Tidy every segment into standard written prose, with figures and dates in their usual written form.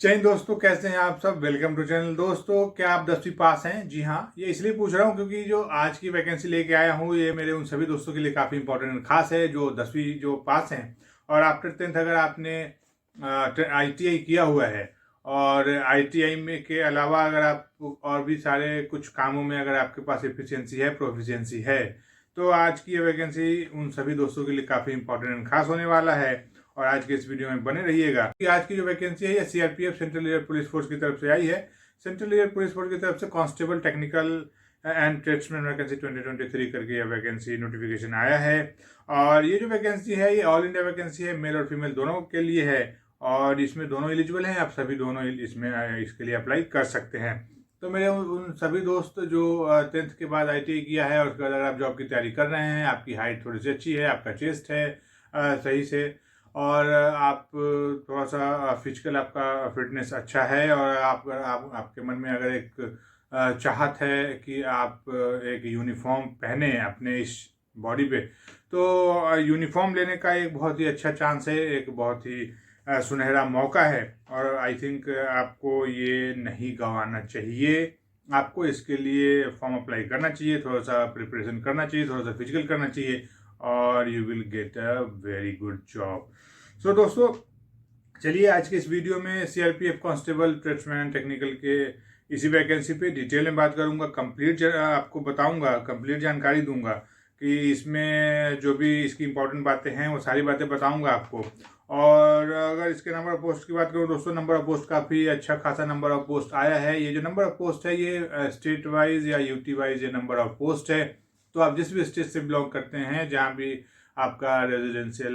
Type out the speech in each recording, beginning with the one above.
जय हिंद दोस्तों, कैसे हैं आप सब। Welcome to channel. दोस्तों, क्या आप 10वीं पास हैं? जी हाँ, ये इसलिए पूछ रहा हूँ क्योंकि जो आज की वैकेंसी लेके आया हूँ ये मेरे उन सभी दोस्तों के लिए काफ़ी इंपॉर्टेंट खास है जो 10वीं जो पास हैं और आफ्टर 10th अगर आपने ITI किया हुआ है और ITI में के अलावा अगर आप और भी सारे कुछ कामों में अगर आपके पास एफिशिएंसी है, प्रोफिशिएंसी है, तो आज की ये वैकेंसी उन सभी दोस्तों के लिए काफ़ी इंपॉर्टेंट खास होने वाला है और आज के इस वीडियो में बने रहिएगा। आज की जो वैकेंसी है ये CRPF central air police force की तरफ से आई है। सेंट्रल एयर पुलिस फोर्स की तरफ से constable technical and tradesman vacancy 2023 करके यह वैकेंसी नोटिफिकेशन आया है और ये जो वैकेंसी है ये ऑल इंडिया वैकेंसी है, मेल और फीमेल दोनों के लिए है और इसमें दोनों एलिजिबल हैं। आप सभी दोनों इसमें इसके लिए अप्लाई कर सकते हैं। तो मेरे उन सभी दोस्त जो 10th के बाद ITI किया है और उसके बाद अगर आप जॉब की तैयारी कर रहे हैं, आपकी हाइट थोड़ी सी अच्छी है, आपका चेस्ट है सही से और आप थोड़ा सा फिजिकल आपका फिटनेस अच्छा है और आपके मन में अगर एक चाहत है कि आप एक यूनिफॉर्म पहने अपने इस बॉडी पे, तो यूनिफॉर्म लेने का एक बहुत ही अच्छा चांस है, एक बहुत ही सुनहरा मौका है और आई थिंक आपको ये नहीं गंवाना चाहिए। आपको इसके लिए फॉर्म अप्लाई करना चाहिए, थोड़ा सा प्रिपरेशन करना चाहिए, थोड़ा सा फिजिकल करना चाहिए और you will get a very good job. So दोस्तों, चलिए आज के इस वीडियो में CRPF कांस्टेबल ट्रेड्समैन टेक्निकल के इसी वैकेंसी पे डिटेल में बात करूंगा। कंप्लीट आपको बताऊंगा, कंप्लीट जानकारी दूंगा कि इसमें जो भी इसकी इंपॉर्टेंट बातें हैं वो सारी बातें बताऊंगा आपको। और अगर इसके नंबर ऑफ पोस्ट की बात करूँ दोस्तों, नंबर ऑफ पोस्ट काफ़ी अच्छा खासा नंबर ऑफ पोस्ट आया है। ये जो नंबर ऑफ पोस्ट है ये स्टेट वाइज या UT वाइज ये नंबर ऑफ पोस्ट है। तो आप जिस भी स्टेट से बिलोंग करते हैं, जहाँ भी आपका रेजिडेंशियल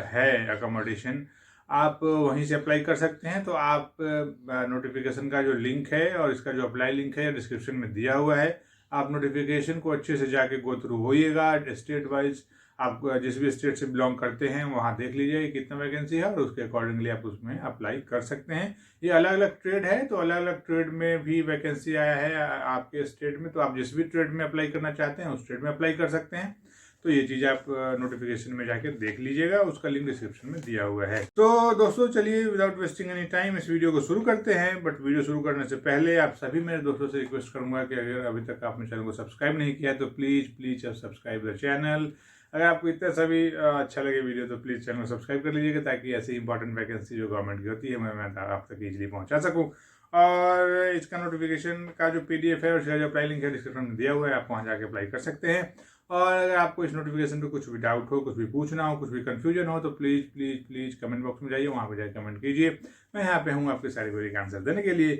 है अकोमोडेशन, आप वहीं से अप्लाई कर सकते हैं। तो आप नोटिफिकेशन का जो लिंक है और इसका जो अप्लाई लिंक है डिस्क्रिप्शन में दिया हुआ है। आप नोटिफिकेशन को अच्छे से जाके गो थ्रू होइएगा। स्टेट वाइज आप जिस भी स्टेट से बिलोंग करते हैं वहाँ देख लीजिए कितना वैकेंसी है और उसके अकॉर्डिंगली आप उसमें अप्लाई कर सकते हैं। ये अलग अलग ट्रेड है, तो अलग अलग ट्रेड में भी वैकेंसी आया है आपके स्टेट में। तो आप जिस भी ट्रेड में अप्लाई करना चाहते हैं उस ट्रेड में अप्लाई कर सकते हैं। तो ये चीज़ आप नोटिफिकेशन में जाके देख लीजिएगा, उसका लिंक डिस्क्रिप्शन में दिया हुआ है। तो दोस्तों चलिए विदाउट वेस्टिंग एनी टाइम इस वीडियो को शुरू करते हैं। बट वीडियो शुरू करने से पहले आप सभी मेरे दोस्तों से रिक्वेस्ट करूंगा कि अगर अभी तक आपने चैनल को सब्सक्राइब नहीं किया है तो प्लीज़ सब्सक्राइब द चैनल। अगर आपको इतना सभी अच्छा लगे वीडियो तो प्लीज़ चैनल को सब्सक्राइब कर लीजिएगा ताकि ऐसी इंपॉर्टेंट वैकेंसी जो गवर्नमेंट की होती है मैं आप तक इजीली पहुंचा सकूं। और इसका नोटिफिकेशन का जो PDF है और इसका जो अप्लाई लिंक है डिस्क्रिप्शन में दिया हुआ है, आप वहाँ जाके अप्लाई कर सकते हैं। और अगर आपको इस नोटिफिकेशन पे कुछ भी डाउट हो, कुछ भी पूछना हो, कुछ भी कंफ्यूजन हो तो प्लीज़ कमेंट बॉक्स में जाइए, वहाँ पर जाकर कमेंट कीजिए। मैं यहाँ पे हूँ आपके सारी क्वेरी का आंसर देने के लिए।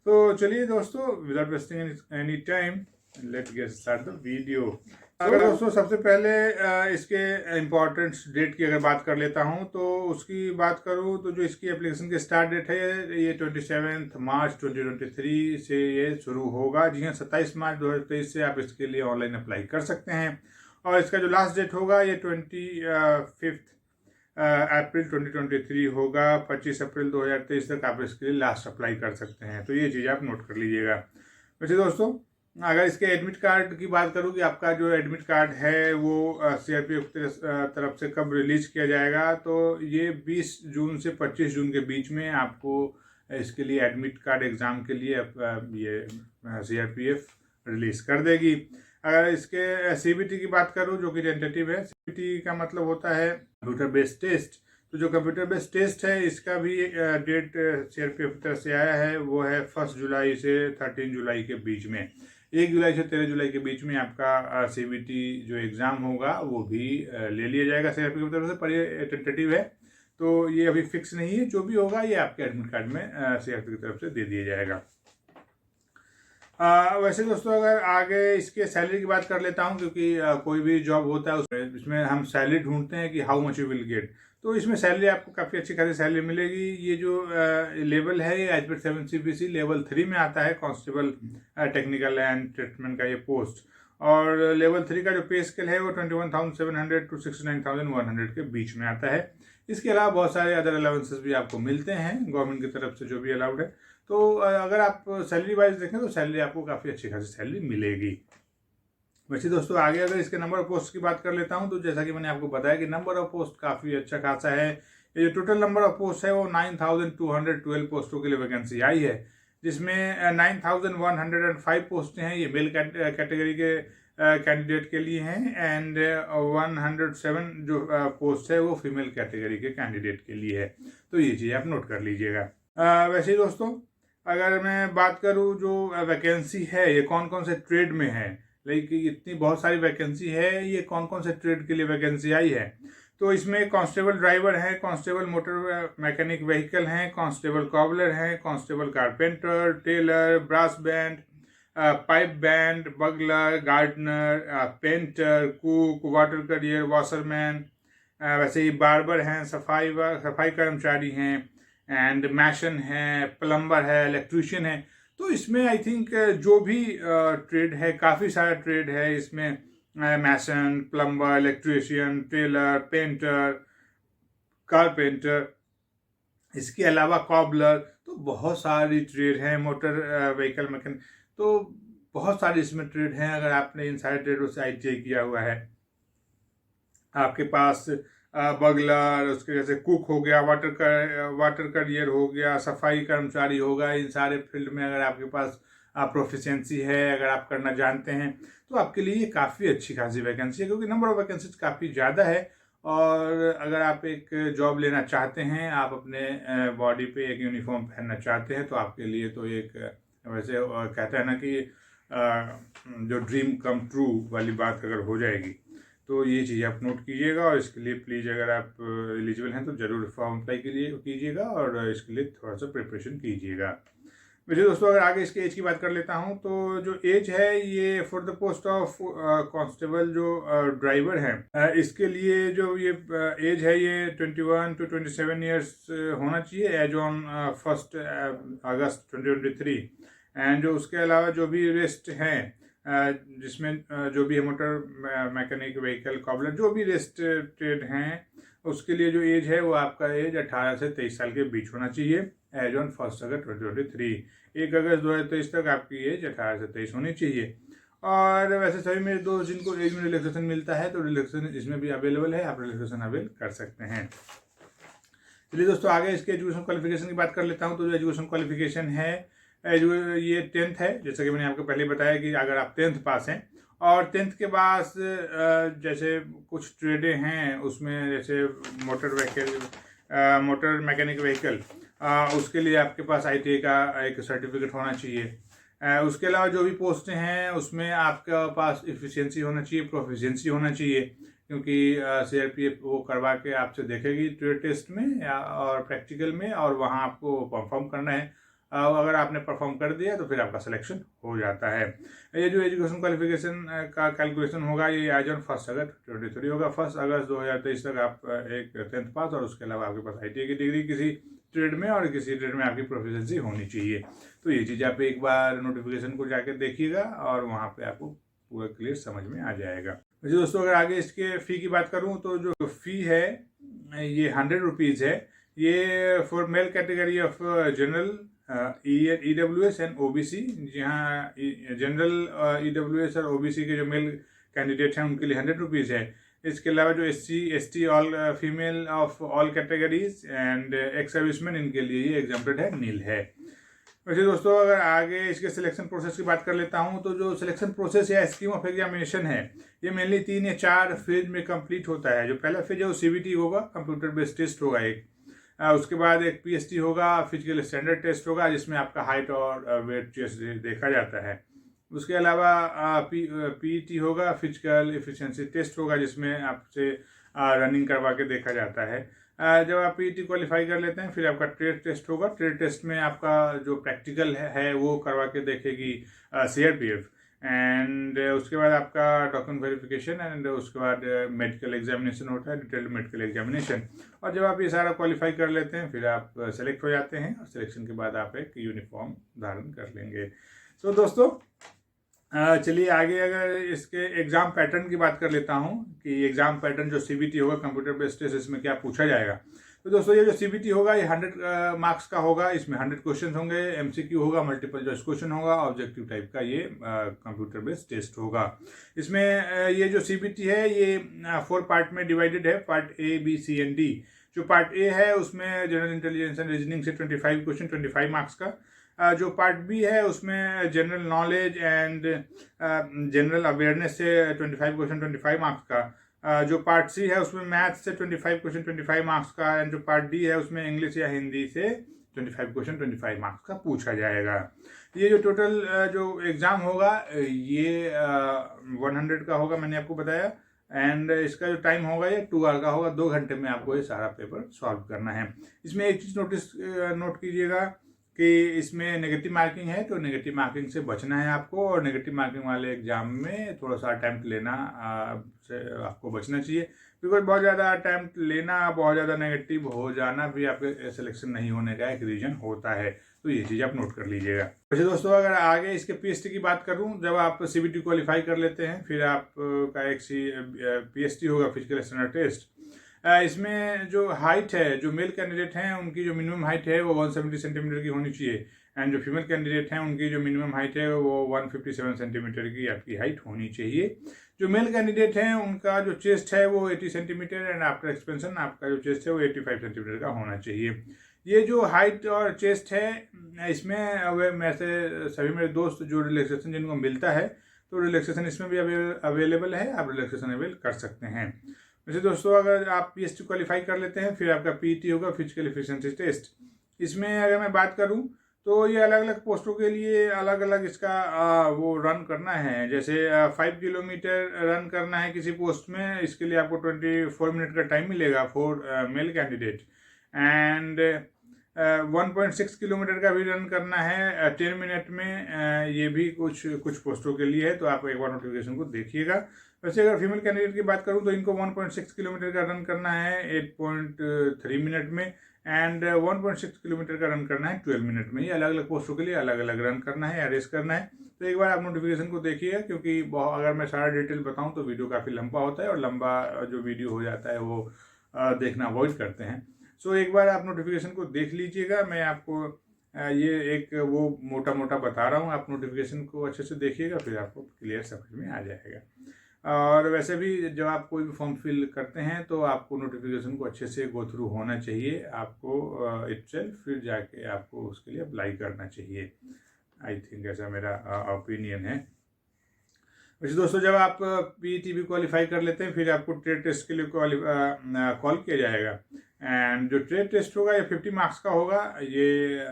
तो चलिए दोस्तों, without wasting any time let's get start the video. अगर दोस्तों सबसे पहले इसके इम्पोर्टेंट डेट की अगर बात कर लेता हूं तो उसकी बात करूं तो जो इसकी एप्लीकेशन की स्टार्ट डेट है ये 27 मार्च 2023 से ये शुरू होगा। जी हाँ, 27 मार्च 2023 से आप इसके लिए ऑनलाइन अप्लाई कर सकते हैं। और इसका जो लास्ट डेट होगा ये 25 अप्रैल 2023 होगा। 25 अप्रैल 2023 तक आप इसके लिए लास्ट अप्लाई कर सकते हैं। तो ये चीज़ आप नोट कर लीजिएगा। वैसे दोस्तों, अगर इसके एडमिट कार्ड की बात करूँ कि आपका जो एडमिट कार्ड है वो CRPF तरफ से कब रिलीज किया जाएगा, तो ये 20 जून से 25 जून के बीच में आपको इसके लिए एडमिट कार्ड एग्ज़ाम के लिए ये CRPF रिलीज कर देगी। अगर इसके CBT की बात करूँ जो कि टेंटेटिव है, CBT का मतलब होता है कंप्यूटर बेस्ड टेस्ट। तो जो कंप्यूटर बेस्ड टेस्ट है इसका भी डेट CRPF की तरफ से आया है, वो है 1 जुलाई से 13 जुलाई के बीच में। 1 जुलाई से 13 जुलाई के बीच में आपका CBT जो एग्ज़ाम होगा वो भी ले लिया जाएगा CRPF की तरफ से, पर ये टेंटेटिव है तो ये अभी फिक्स नहीं है। जो भी होगा ये आपके एडमिट कार्ड में CRPF की तरफ से दे दिया जाएगा। वैसे दोस्तों अगर आगे इसके सैलरी की बात कर लेता हूँ क्योंकि कोई भी जॉब होता है उसमें हम सैलरी ढूंढते हैं कि how much you will gate. तो इसमें सैलरी आपको काफ़ी अच्छी खासी सैलरी मिलेगी। ये जो लेवल है ये एज पर 7 CPC लेवल 3 में आता है, कांस्टेबल टेक्निकल एंड ट्रीटमेंट का ये पोस्ट। और लेवल 3 का जो पे स्केल है वो 21,700 to 69,100 के बीच में आता है। इसके अलावा बहुत सारे अदर अलाउंसेस भी आपको मिलते हैं गवर्नमेंट की तरफ से जो भी अलाउड है। तो अगर आप सैलरी वाइज देखें तो सैलरी आपको काफ़ी अच्छी खासी सैलरी मिलेगी। वैसे दोस्तों आगे अगर इसके नंबर ऑफ पोस्ट की बात कर लेता हूं तो जैसा कि मैंने आपको बताया कि नंबर ऑफ पोस्ट काफ़ी अच्छा खासा है। ये टोटल नंबर ऑफ पोस्ट है वो 9212 पोस्टों के लिए वैकेंसी आई है, जिसमें 9105 पोस्टें हैं ये मेल कैटेगरी के कैंडिडेट के लिए हैं, एंड 107 जो पोस्ट है वो फीमेल कैटेगरी के कैंडिडेट के लिए है। तो ये चीज़ आप नोट कर लीजिएगा। वैसे ही दोस्तों, अगर मैं बात करूँ जो वैकेंसी है ये कौन कौन से ट्रेड में है, लेकिन इतनी बहुत सारी वैकेंसी है, ये कौन कौन से ट्रेड के लिए वैकेंसी आई है। तो इसमें कांस्टेबल ड्राइवर है, कांस्टेबल मोटर मैकेनिक व्हीकल हैं, कांस्टेबल कॉबलर हैं, constable carpenter, tailor, brass band, pipe band, bugler, gardener, painter, cook, water carrier, washerman, वैसे ही बार्बर हैं, सफाई कर्मचारी हैं, एंड मैशन है, प्लम्बर है, इलेक्ट्रीशियन है। तो इसमें आई थिंक जो भी ट्रेड है, काफ़ी सारा ट्रेड है इसमें, mason, plumber, electrician, tailor, painter, carpenter, इसके अलावा कॉबलर, तो बहुत सारी ट्रेड हैं, मोटर व्हीकल मैकेनिक, तो बहुत सारी इसमें ट्रेड हैं। अगर आपने इन सारे ट्रेडों से ITI किया हुआ है, आपके पास बगलर, उसके जैसे कुक हो गया, वाटर करियर हो गया, सफाई कर्मचारी होगा, इन सारे फील्ड में अगर आपके पास प्रोफिशिएंसी है, अगर आप करना जानते हैं, तो आपके लिए ये काफ़ी अच्छी खासी वैकेंसी है, क्योंकि नंबर ऑफ वैकेंसीज काफ़ी ज़्यादा है। और अगर आप एक जॉब लेना चाहते हैं, आप अपने बॉडी पे एक यूनिफॉर्म पहनना चाहते हैं, तो आपके लिए तो एक वैसे कहते हैं ना कि जो ड्रीम कम ट्रू वाली बात अगर हो जाएगी, तो ये चीज़ आप नोट कीजिएगा। और इसके लिए प्लीज़ अगर आप एलिजिबल हैं तो ज़रूर फॉर्म अप्लाई के लिए कीजिएगा और इसके लिए थोड़ा सा प्रिपरेशन कीजिएगा। वैसे दोस्तों, अगर आगे इसके एज की बात कर लेता हूँ, तो जो एज है ये for the post of constable जो ड्राइवर हैं, इसके लिए जो ये एज है ये 21 to 27 ईयर्स होना चाहिए एज ऑन 1 अगस्त 2023। एंड जो उसके अलावा जो भी रेस्ट हैं, जिसमें जो भी मोटर मैकेनिक व्हीकल कॉबलर जो भी रेस्ट ट्रेड हैं, उसके लिए जो एज है वो आपका एज 18 से 23 साल के बीच होना चाहिए एज ऑन 1 अगस्त 2023। 1 अगस्त 2023 तक आपकी एज 18 से 23 होनी चाहिए। और वैसे सभी मेरे दोस्त जिनको एज में रिलैक्सेशन मिलता है, तो रिलैक्सेशन इसमें भी अवेलेबल है, आप रिलैक्सेशन अवेल कर सकते हैं। चलिए दोस्तों, आगे इसके एजुकेशन क्वालिफिकेशन की बात कर लेता हूँ। तो जो एजुकेशन क्वालिफिकेशन है ये 10th है, जैसे कि मैंने आपको पहले बताया कि अगर आप 10th पास हैं और 10th के बाद जैसे कुछ ट्रेडें हैं उसमें, जैसे मोटर मैकेनिक व्हीकल, उसके लिए आपके पास ITI का एक सर्टिफिकेट होना चाहिए। उसके अलावा जो भी पोस्टें हैं उसमें आपके पास एफिशिएंसी होना चाहिए, प्रोफिशिएंसी होना चाहिए, क्योंकि CRPF वो करवा के आपसे देखेगी ट्रेड टेस्ट में और प्रैक्टिकल में, और वहाँ आपको परफॉर्म करना है। अगर आपने परफॉर्म कर दिया तो फिर आपका सिलेक्शन हो जाता है। ये जो एजुकेशन क्वालिफिकेशन का कैलकुलेशन होगा ये आज ऑन 1 अगस्त 2023 होगा। 1 अगस्त 2023 तक आप एक 10th पास और उसके अलावा आपके पास ITI की डिग्री किसी ट्रेड में और किसी ट्रेड में आपकी प्रोफिशिएंसी होनी चाहिए। तो ये चीज़ आप एक बार नोटिफिकेशन को जाके देखिएगा और वहाँ पे आपको पूरा क्लियर समझ में आ जाएगा। वैसे दोस्तों, अगर आगे इसके फ़ी की बात करूँ तो जो फ़ी है ये 100 रुपीज़ है। ये for male category of general EWS and OBC। जी हाँ, जनरल EWS और OBC के जो मेल कैंडिडेट हैं उनके लिए 100 रुपीज़ है। इसके अलावा जो SC ST all female of all categories and ex serviceman, इनके लिए ये एग्जम्प्टेड है, नील है। वैसे दोस्तों, अगर आगे इसके सिलेक्शन प्रोसेस की बात कर लेता हूँ, तो जो सिलेक्शन प्रोसेस या स्कीम ऑफ एग्जामिनेशन है ये मेनली 3 या 4 फेज में कंप्लीट होता है। जो पहला फेज है वो CBT होगा, कंप्यूटर बेस्ड टेस्ट होगा एक। उसके बाद एक PST होगा, फिजिकल स्टैंडर्ड टेस्ट होगा, जिसमें आपका हाइट और वेट चेस्ट देखा जाता है। उसके अलावा PET होगा, फिजिकल एफिशिएंसी टेस्ट होगा, जिसमें आपसे रनिंग करवा के देखा जाता है। जब आप PET क्वालिफाई कर लेते हैं फिर आपका ट्रेड टेस्ट होगा। ट्रेड टेस्ट में आपका जो प्रैक्टिकल है वो करवा के देखेगी CRPF। एंड उसके बाद आपका डॉक्यूमेंट वेरिफिकेशन एंड उसके बाद मेडिकल एग्जामिनेशन होता है, डिटेल्ड मेडिकल एग्जामिनेशन। और जब आप ये सारा क्वालिफाई कर लेते हैं फिर आप सेलेक्ट हो जाते हैं और सिलेक्शन के बाद आप एक यूनिफॉर्म धारण कर लेंगे। तो दोस्तों, चलिए आगे अगर इसके एग्ज़ाम पैटर्न की बात कर लेता हूँ कि एग्ज़ाम पैटर्न जो CBT होगा, कंप्यूटर बेस्ड टेस्ट, इसमें क्या पूछा जाएगा। तो दोस्तों, ये जो CBT होगा ये 100 मार्क्स का होगा। इसमें 100 क्वेश्चन होंगे, MCQ होगा, मल्टीपल चॉइस क्वेश्चन होगा, ऑब्जेक्टिव टाइप का ये कंप्यूटर बेस्ड टेस्ट होगा। इसमें ये जो CBT है ये 4 पार्ट में डिवाइडेड है, part A, B, C and D। जो पार्ट ए है उसमें जनरल इंटेलिजेंस एंड रीजनिंग से 25 क्वेश्चन 25 मार्क्स का। जो पार्ट बी है उसमें general knowledge and general awareness से 25 क्वेश्चन 25 मार्क्स का। जो पार्ट सी है उसमें मैथ्स से 25 क्वेश्चन 25 मार्क्स का। एंड जो पार्ट डी है उसमें इंग्लिश या हिंदी से 25 क्वेश्चन 25 मार्क्स का पूछा जाएगा। ये जो टोटल जो एग्ज़ाम होगा ये 100 का होगा, मैंने आपको बताया। एंड इसका जो टाइम होगा ये 2 आवर का होगा, 2 घंटे में आपको ये सारा पेपर सॉल्व करना है। इसमें एक चीज़ नोट कीजिएगा कि इसमें नेगेटिव मार्किंग है, तो नेगेटिव मार्किंग से बचना है आपको, और नेगेटिव मार्किंग वाले एग्जाम में थोड़ा सा अटैम्प्ट लेना से आपको बचना चाहिए, बिकॉज बहुत ज़्यादा अटैम्प्ट लेना, बहुत ज़्यादा नेगेटिव हो जाना भी आपके सिलेक्शन नहीं होने का एक रीजन होता है। तो ये चीज़ आप नोट कर लीजिएगा। वैसे दोस्तों अगर आगे इसके पीएचडी की बात करूं, जब आप सीबीटी क्वालिफाई कर लेते हैं फिर आपका एक पीएचडी होगा, फिजिकल स्टैंडर्ड टेस्ट। इसमें जो हाइट है, जो मेल कैंडिडेट हैं उनकी जो मिनिमम हाइट है वो 170 सेंटीमीटर की होनी चाहिए, एंड जो फीमेल कैंडिडेट हैं उनकी जो मिनिमम हाइट है वो 157 सेंटीमीटर की आपकी हाइट होनी चाहिए। जो मेल कैंडिडेट हैं उनका जो चेस्ट है वो 80 सेंटीमीटर, एंड आफ्टर एक्सपेंशन आपका जो चेस्ट है वो 85 सेंटीमीटर का होना चाहिए। ये जो हाइट और चेस्ट है इसमें मैं से सभी मेरे दोस्त जो रिलैक्सेशन जिनको मिलता है, तो रिलैक्सेशन इसमें भी अवेलेबल है, आप रिलैक्सेशन अवेल कर सकते हैं। वैसे दोस्तों अगर आप पीएचडी क्वालिफाई कर लेते हैं फिर आपका पीईटी होगा, फिजिकल एफिशिएंसी टेस्ट। इसमें अगर मैं बात करूं तो ये अलग अलग पोस्टों के लिए अलग अलग इसका वो रन करना है। जैसे 5 किलोमीटर रन करना है किसी पोस्ट में, इसके लिए आपको 24 मिनट का टाइम मिलेगा for male candidate. And 1.6 kilometre का भी रन करना है 10 मिनट में, ये भी कुछ पोस्टों के लिए है, तो आप एक बार नोटिफिकेशन को देखिएगा। वैसे अगर फीमेल कैंडिडेट की बात करूं तो इनको 1.6 किलोमीटर का रन करना है 8.3 मिनट में, एंड 1.6 किलोमीटर का रन करना है 12 मिनट में। ये अलग अलग पोस्टों के लिए अलग अलग रन करना है या रेस करना है। तो एक बार आप नोटिफिकेशन को देखिएगा, क्योंकि अगर मैं सारा डिटेल बताऊं तो वीडियो काफ़ी लंबा होता है, और लंबा जो वीडियो हो जाता है वो देखना अवॉइड करते हैं। सो एक बार आप नोटिफिकेशन को देख लीजिएगा। मैं आपको ये एक वो मोटा मोटा बता रहा हूँ, आप नोटिफिकेशन को अच्छे से देखिएगा, फिर आपको क्लियर समझ में आ जाएगा। और वैसे भी जब आप कोई भी फॉर्म फिल करते हैं तो आपको नोटिफिकेशन को अच्छे से गो थ्रू होना चाहिए आपको इटसेल्फ, फिर जाके आपको उसके लिए अप्लाई करना चाहिए। आई थिंक ऐसा मेरा ओपिनियन है। वैसे दोस्तों जब आप पीईटी भी क्वालिफाई कर लेते हैं फिर आपको ट्रेड टेस्ट के लिए कॉल किया जाएगा। एंड जो ट्रेड टेस्ट होगा ये 50 मार्क्स का होगा, ये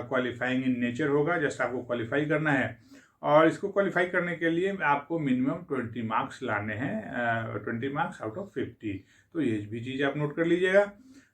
क्वालिफाइंग इन नेचर होगा, जस्ट आपको क्वालिफाई करना है। और इसको क्वालिफाई करने के लिए आपको मिनिमम 20 मार्क्स लाने हैं, 20 मार्क्स आउट ऑफ 50। तो ये भी चीज़ आप नोट कर लीजिएगा।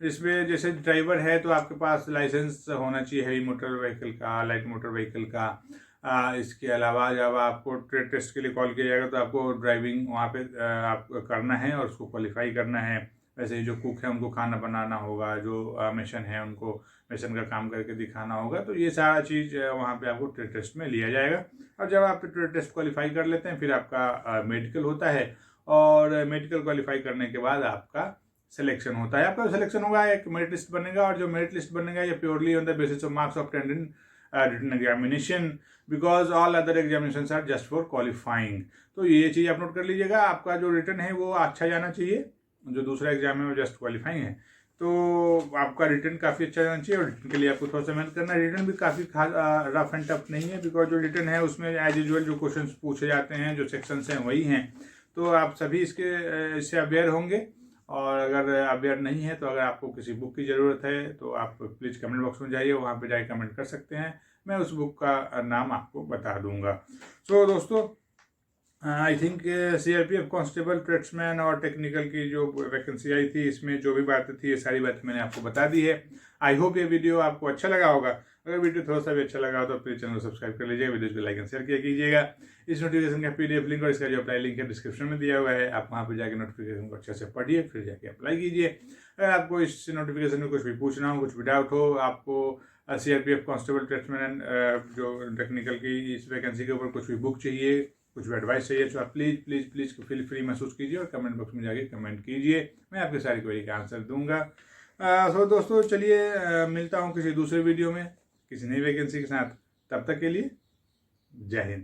इसमें जैसे ड्राइवर है तो आपके पास लाइसेंस होना चाहिए हैवी मोटर व्हीकल का, लाइट मोटर व्हीकल का। इसके अलावा जब आपको ट्रेड टेस्ट के लिए कॉल किया जाएगा तो आपको ड्राइविंग वहाँ पे आप करना है और उसको क्वालिफाई करना है। वैसे ही जो कुक है उनको खाना बनाना होगा, जो मेशन है उनको मेशन का काम करके दिखाना होगा। तो ये सारा चीज़ वहाँ पे आपको ट्रेड टेस्ट में लिया जाएगा। और जब आप ट्रेड टेस्ट क्वालिफाई कर लेते हैं फिर आपका मेडिकल होता है, और मेडिकल क्वालिफाई करने के बाद आपका सिलेक्शन होता है। आपका सिलेक्शन होगा, एक मेरिट लिस्ट बनेगा, और जो मेरिट लिस्ट बनेगा ये purely on the basis of marks of written examination, because all other examinations are just for qualifying. तो ये चीज़ आप नोट कर लीजिएगा। आपका जो रिटन है वो अच्छा जाना चाहिए, जो दूसरा एग्जाम है वो जस्ट क्वालिफाइंग है, तो आपका रिटर्न काफ़ी अच्छा जाना चाहिए। और रिटर्न के लिए आपको थोड़ा सा मेहनत करना है। रिटर्न भी काफ़ी रफ एंड टफ नहीं है, बिकॉज जो रिटर्न है उसमें एज यूजुअल जो क्वेश्चंस पूछे जाते हैं, जो सेक्शंस हैं वही हैं। तो आप सभी इससे अवेयर होंगे, और अगर अवेयर नहीं है तो अगर आपको किसी बुक की ज़रूरत है तो आप प्लीज़ कमेंट बॉक्स में जाइए, वहाँ पर जाके कमेंट कर सकते हैं, मैं उस बुक का नाम आपको बता दूंगा। सो दोस्तों I think CRPF constable, tradesman और टेक्निकल की जो वैकेंसी आई थी इसमें जो भी बातें थी ये सारी बातें मैंने आपको बता दी है। आई होप ये वीडियो आपको अच्छा लगा होगा। अगर वीडियो थोड़ा सा भी अच्छा लगा हो तो प्लीज चैनल को सब्सक्राइब कर लीजिएगा, वीडियो को लाइक एंड शेयर किया कीजिएगा। इस नोटिफिकेशन का पीडीएफ लिंक और इसका जो अप्लाई लिंक है डिस्क्रिप्शन में दिया हुआ है, आप वहाँ पर जाकर नोटिफिकेशन को अच्छे से पढ़िए, फिर जाके अप्लाई कीजिए। अगर आपको इस नोटिफिकेशन में कुछ भी पूछना हो, कुछ भी डाउट हो, आपको सीआरपीएफ कांस्टेबल, ट्रेड्समैन जो टेक्निकल की इस वैकेंसी के ऊपर कुछ भी बुक चाहिए, कुछ भी एडवाइस चाहिए, तो आप प्लीज़ फील फ्री महसूस कीजिए और कमेंट बॉक्स में जाके कमेंट कीजिए, मैं आपके सारी क्वेरी का आंसर दूंगा। सो दोस्तों चलिए मिलता हूँ किसी दूसरे वीडियो में किसी नई वैकेंसी के साथ। तब तक के लिए जय हिंद।